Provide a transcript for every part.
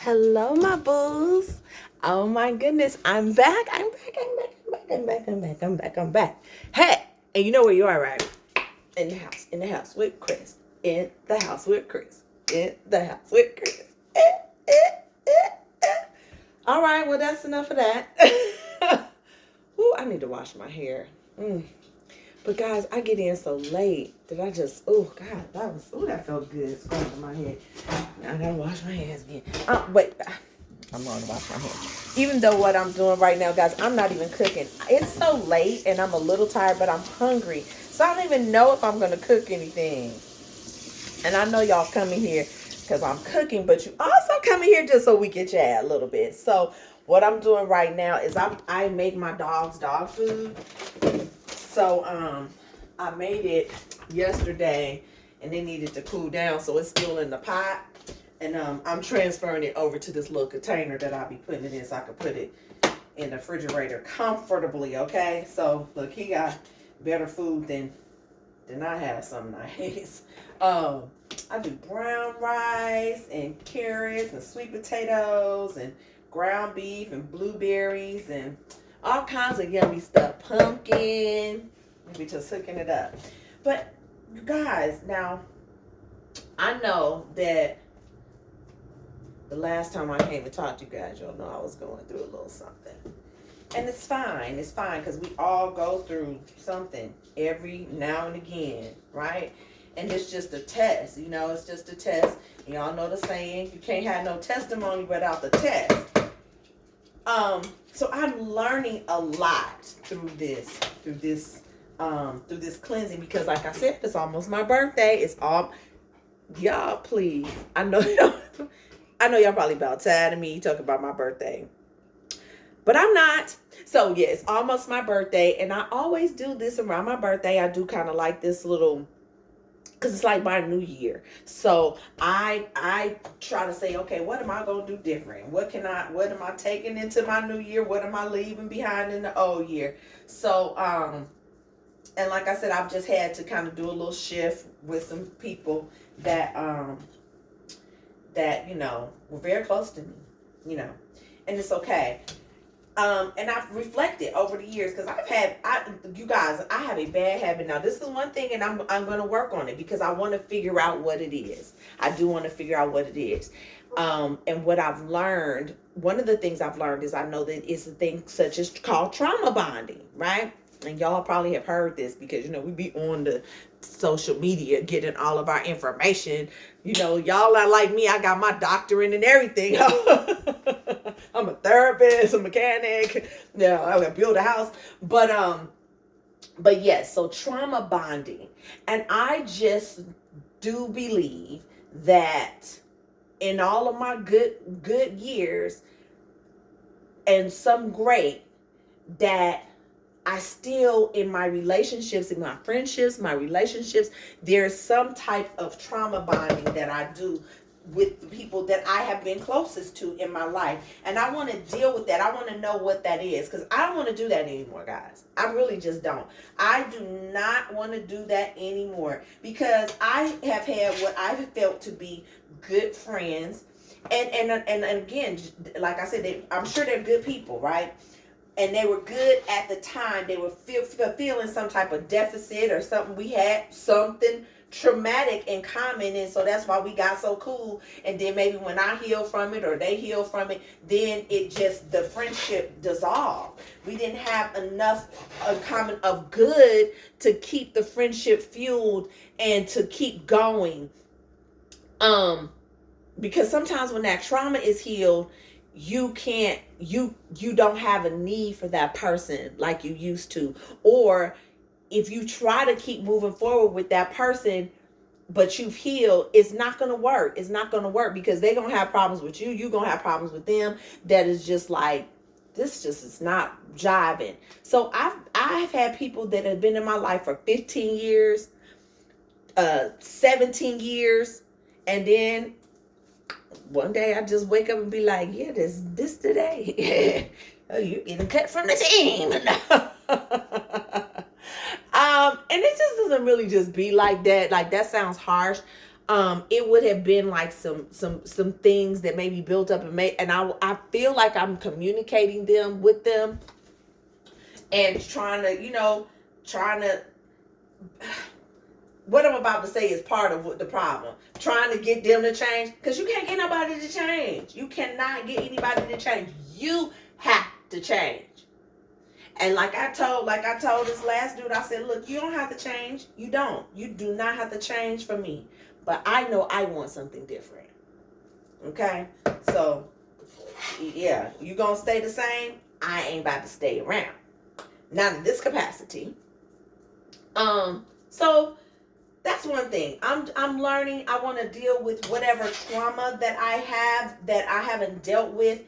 Hello, my booze. Oh my goodness, I'm back. I'm back. Hey, and you know where you are, right? In the house with Chris. In the house with Chris. In the house with Chris. Eh, eh, eh, eh. All right, well, that's enough of that. Ooh, I need to wash my hair. But guys, I get in so late that oh God, that felt good scratching my head. Now I gotta wash my hands again. Wait, I'm going to wash my hands. Even though what I'm doing right now, guys, I'm not even cooking. It's so late and I'm a little tired, but I'm hungry. So I don't even know if I'm gonna cook anything. And I know y'all coming here because I'm cooking, but you also coming here just so we can chat a little bit. So what I'm doing right now is I make my dogs dog food. So I made it yesterday and it needed to cool down, so it's still in the pot. And I'm transferring it over to this little container that I'll be putting it in so I can put it in the refrigerator comfortably, okay? So look, he got better food than I have some nights. I do brown rice and carrots and sweet potatoes and ground beef and blueberries and all kinds of yummy stuff. Pumpkin. We just hooking it up. But you guys, now I know that the last time I came to talk to you guys, y'all know I was going through a little something. And it's fine. It's fine because we all go through something every now and again, right? And it's just a test, it's just a test. Y'all know the saying, you can't have no testimony without the test. So I'm learning a lot through this cleansing because, like I said, it's almost my birthday. It's all y'all. Please, I know y'all probably about tired of me talking about my birthday, but I'm not. So yeah, it's almost my birthday, and I always do this around my birthday. I do kind of like this little, because it's like my new year. So I try to say, okay, what am I gonna do different? What am I taking into my new year? What am I leaving behind in the old year? So and like I said, I've just had to kind of do a little shift with some people that were very close to me, and it's okay. And I've reflected over the years because you guys, I have a bad habit now. This is one thing, and I'm going to work on it because I want to figure out what it is. I do want to figure out what it is. And what I've learned, one of the things I've learned is I know that it's a thing such as called trauma bonding, right? And y'all probably have heard this because, we be on the social media getting all of our information. Y'all are like me. I got my doctorate and everything. I'm a therapist, a mechanic. Yeah, I gotta build a house. But yes, so trauma bonding. And I just do believe that in all of my good years and some great, that I still, in my relationships, in my friendships, my relationships, there's some type of trauma bonding that I do with the people that I have been closest to in my life. And I want to deal with that. I want to know what that is because I don't want to do that anymore, guys. I really just don't. I do not want to do that anymore because I have had what I have felt to be good friends. And again, like I said, I'm sure they're good people, right? And they were good at the time. They were feeling some type of deficit or something. We had something traumatic in common, and so that's why we got so cool. And then maybe when I heal from it or they heal from it, then the friendship dissolved. We didn't have enough common of good to keep the friendship fueled and to keep going. Because sometimes when that trauma is healed, you don't have a need for that person like you used to. Or if you try to keep moving forward with that person but you've healed, it's not going to work. It's not going to work because they're going to have problems with you. You're going to have problems with them. That is just like, this just is not jiving. So I've had people that have been in my life for 15 years, 17 years, and then one day I just wake up and be like, yeah, this today. Oh, you're getting cut from the team. And it just doesn't really just be like that. Like, that sounds harsh. it would have been like some things that maybe built up and I feel like I'm communicating them with them and trying to what I'm about to say is part of the problem. Trying to get them to change, because you can't get nobody to change. You cannot get anybody to change. You have to change. And like I told this last dude, I said, look, you don't have to change. You don't. You do not have to change for me. But I know I want something different. Okay? So, yeah, you gonna stay the same? I ain't about to stay around. Not in this capacity. So that's one thing. I'm learning. I want to deal with whatever trauma that I have that I haven't dealt with,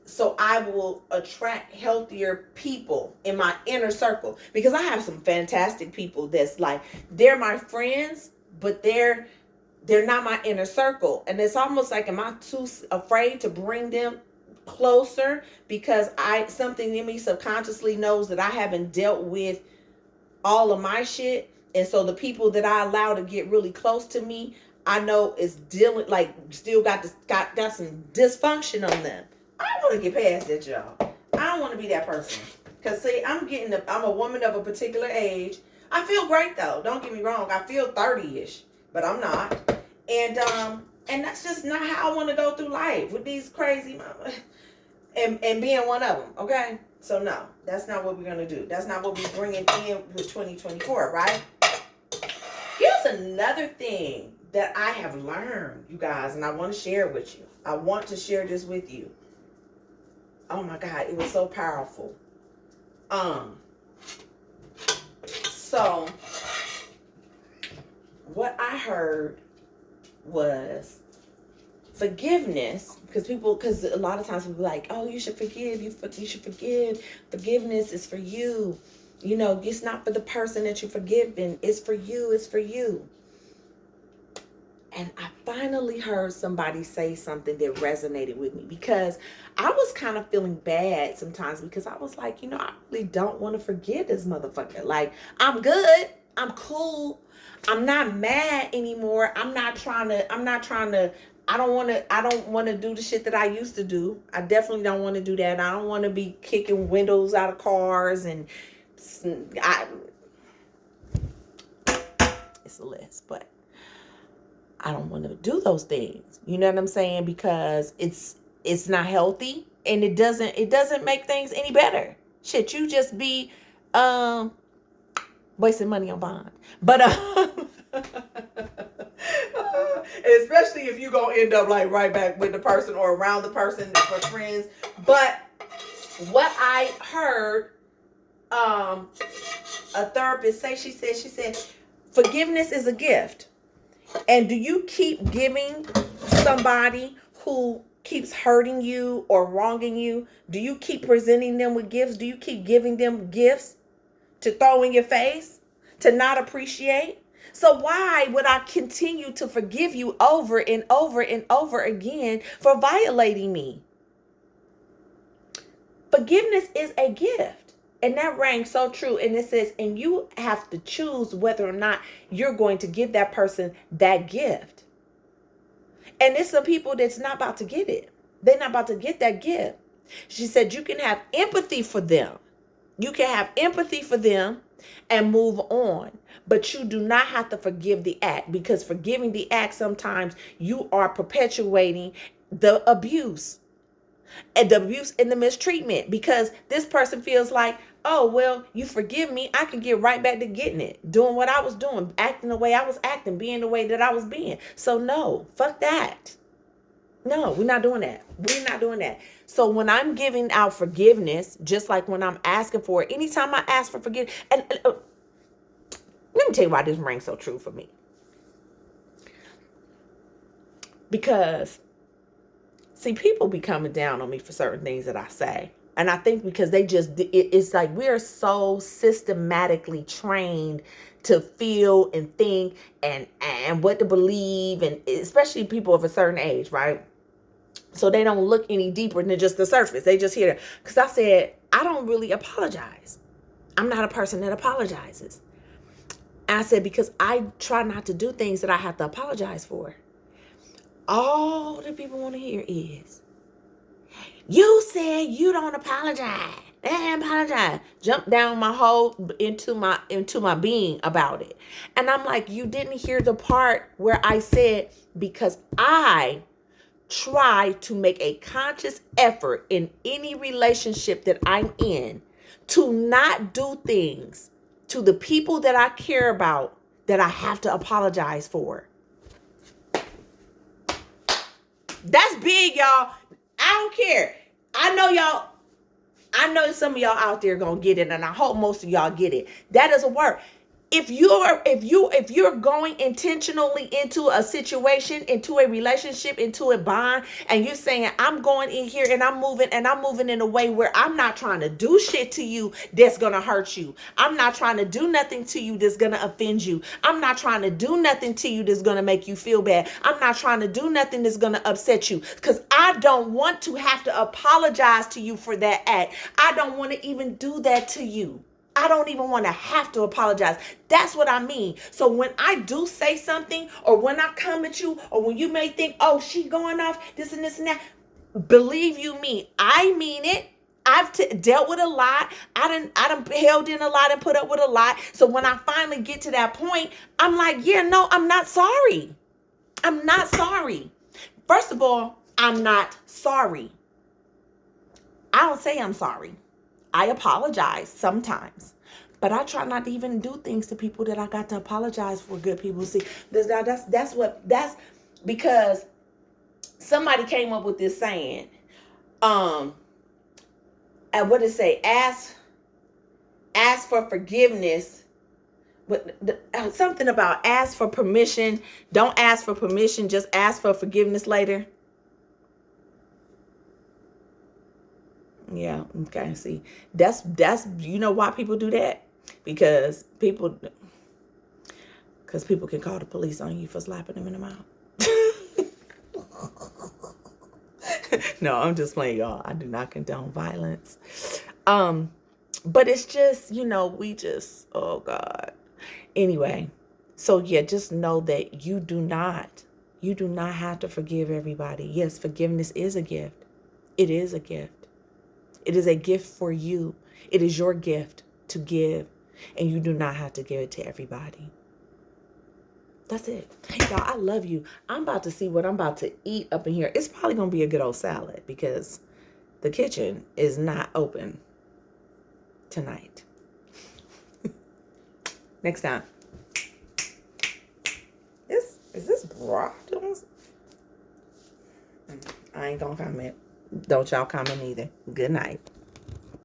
so I will attract healthier people in my inner circle, because I have some fantastic people that's like, they're my friends, but they're not my inner circle. And it's almost like, am I too afraid to bring them closer because something in me subconsciously knows that I haven't dealt with all of my shit. And so the people that I allow to get really close to me, I know is dealing, like, still got some dysfunction on them. I want to get past that, y'all. I don't want to be that person. Because, see, I'm a woman of a particular age. I feel great, though. Don't get me wrong. I feel 30-ish, but I'm not. And that's just not how I want to go through life with these crazy mamas. And being one of them, okay? So, no, that's not what we're going to do. That's not what we're bringing in with 2024, right? Here's another thing that I have learned, you guys, and I want to share with you. I want to share this with you. Oh, my God, it was so powerful. So, what I heard was forgiveness, because a lot of times people are like, oh, you should forgive, you should forgive. Forgiveness is for you. You know, it's not for the person that you're forgiving. It's for you. It's for you. And I finally heard somebody say something that resonated with me, because I was kind of feeling bad sometimes, because I was like, I really don't want to forgive this motherfucker. Like, I'm good. I'm cool. I'm not mad anymore. I don't want to do the shit that I used to do. I definitely don't want to do that. I don't want to be kicking windows out of cars, and it's a list, but I don't want to do those things. You know what I'm saying? Because it's not healthy, and it doesn't make things any better. Shit, you just be wasting money on bond. But especially if you gonna end up like right back with the person or around the person for friends. But what I heard a therapist say, she said, forgiveness is a gift. And do you keep giving somebody who keeps hurting you or wronging you? Do you keep presenting them with gifts? Do you keep giving them gifts to throw in your face, to not appreciate? So why would I continue to forgive you over and over and over again for violating me? Forgiveness is a gift. And that rang so true. And it says, and you have to choose whether or not you're going to give that person that gift. And there's some people that's not about to get it. They're not about to get that gift. She said, you can have empathy for them. You can have empathy for them and move on. But you do not have to forgive the act, because forgiving the act, sometimes you are perpetuating the abuse. And the abuse and the mistreatment, because this person feels like, oh, well, you forgive me, I can get right back to getting it, doing what I was doing, acting the way I was acting, being the way that I was being. So no, fuck that. No, we're not doing that. We're not doing that. So when I'm giving out forgiveness, just like when I'm asking for it, anytime I ask for forgiveness, and let me tell you why this rings so true for me. Because see, people be coming down on me for certain things that I say. And I think because it's like we're so systematically trained to feel and think and what to believe, and especially people of a certain age, right? So they don't look any deeper than just the surface. They just hear it. Because I said, I don't really apologize. I'm not a person that apologizes. And I said, because I try not to do things that I have to apologize for. All the people want to hear is, you said you don't apologize. And apologize. Jump down my whole into my being about it. And I'm like, you didn't hear the part where I said, because I try to make a conscious effort in any relationship that I'm in to not do things to the people that I care about that I have to apologize for. That's big, y'all. I don't care. I know some of y'all out there gonna get it, and I hope most of y'all get it. That doesn't work. If you're going intentionally into a situation, into a relationship, into a bond, and you're saying, I'm going in here and I'm moving in a way where I'm not trying to do shit to you that's gonna hurt you. I'm not trying to do nothing to you that's gonna offend you. I'm not trying to do nothing to you that's gonna make you feel bad. I'm not trying to do nothing that's gonna upset you, because I don't want to have to apologize to you for that act. I don't want to even do that to you. I don't even want to have to apologize. That's what I mean. So when I do say something, or when I come at you, or when you may think, oh, she going off this and this and that, believe you me, I mean it. I've dealt with a lot. I done held in a lot and put up with a lot. So when I finally get to that point, I'm like, yeah, no, I'm not sorry. I'm not sorry. First of all, I'm not sorry. I don't say I'm sorry. I apologize sometimes, but I try not to even do things to people that I got to apologize for. Good people, see, that's because somebody came up with this saying. And what did it say? Ask for forgiveness, but something about ask for permission. Don't ask for permission. Just ask for forgiveness later. Yeah, okay. See, that's you know why people do that? Because people can call the police on you for slapping them in the mouth. No, I'm just playing, y'all. I do not condone violence. But it's just, we just, oh God. Anyway, so yeah, just know that you do not have to forgive everybody. Yes, forgiveness is a gift. It is a gift. It is a gift for you. It is your gift to give, and you do not have to give it to everybody. That's it. Y'all, I love you. I'm about to see what I'm about to eat up in here. It's probably going to be a good old salad because the kitchen is not open tonight. Next time. Is this broth? I ain't going to comment. Don't y'all comment either. Good night.